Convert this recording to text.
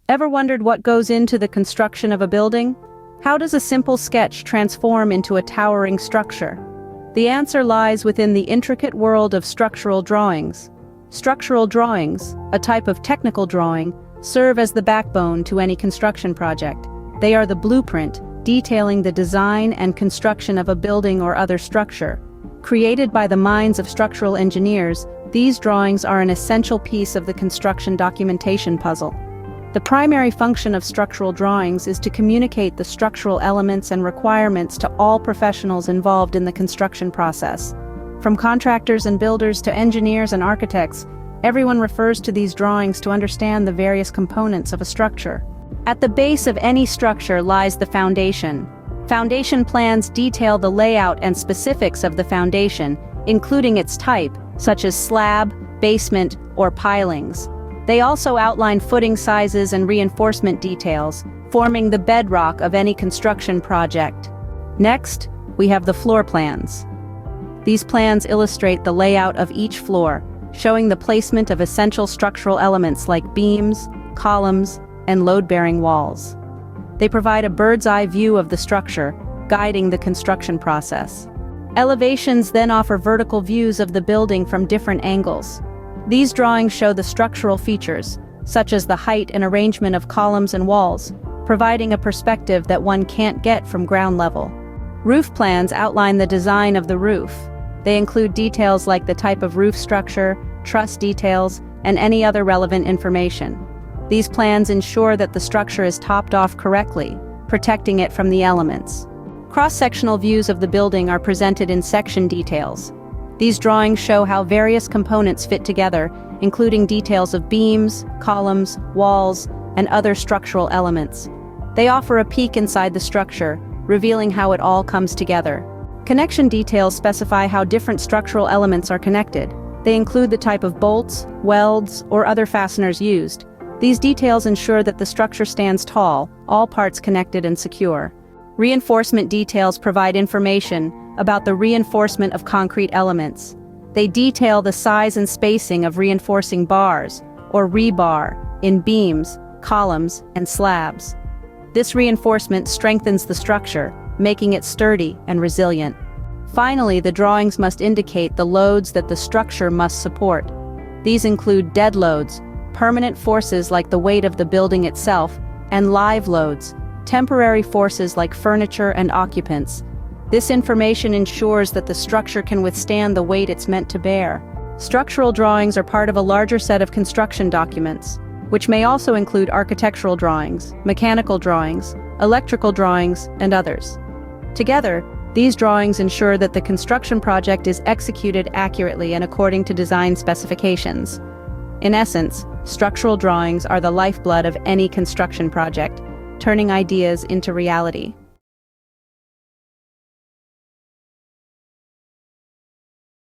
Ever wondered what goes into the construction of a building? How does a simple sketch transform into a towering structure? The answer lies within the intricate world of structural drawings. Structural drawings, a type of technical drawing, serve as the backbone to any construction project. They are the blueprint, detailing the design and construction of a building or other structure. Created by the minds of structural engineers, these drawings are an essential piece of the construction documentation puzzle. The primary function of structural drawings is to communicate the structural elements and requirements to all professionals involved in the construction process. From contractors and builders to engineers and architects, everyone refers to these drawings to understand the various components of a structure. At the base of any structure lies the foundation. Foundation plans detail the layout and specifics of the foundation, including its type, such as slab, basement, or pilings. They also outline footing sizes and reinforcement details, forming the bedrock of any construction project. Next, we have the floor plans. These plans illustrate the layout of each floor, showing the placement of essential structural elements like beams, columns, and load-bearing walls. They provide a bird's-eye view of the structure, guiding the construction process. Elevations then offer vertical views of the building from different angles. These drawings show the structural features, such as the height and arrangement of columns and walls, providing a perspective that one can't get from ground level. Roof plans outline the design of the roof. They include details like the type of roof structure, truss details, and any other relevant information. These plans ensure that the structure is topped off correctly, protecting it from the elements. Cross-sectional views of the building are presented in section details. These drawings show how various components fit together, including details of beams, columns, walls, and other structural elements. They offer a peek inside the structure, revealing how it all comes together. Connection details specify how different structural elements are connected. They include the type of bolts, welds, or other fasteners used. These details ensure that the structure stands tall, all parts connected and secure. Reinforcement details provide information about the reinforcement of concrete elements. They detail the size and spacing of reinforcing bars, or rebar, in beams, columns, and slabs. This reinforcement strengthens the structure, making it sturdy and resilient. Finally, the drawings must indicate the loads that the structure must support. These include dead loads, permanent forces like the weight of the building itself, and live loads, temporary forces like furniture and occupants. This information ensures that the structure can withstand the weight it's meant to bear. Structural drawings are part of a larger set of construction documents, which may also include architectural drawings, mechanical drawings, electrical drawings, and others. Together, these drawings ensure that the construction project is executed accurately and according to design specifications. In essence, structural drawings are the lifeblood of any construction project, turning ideas into reality.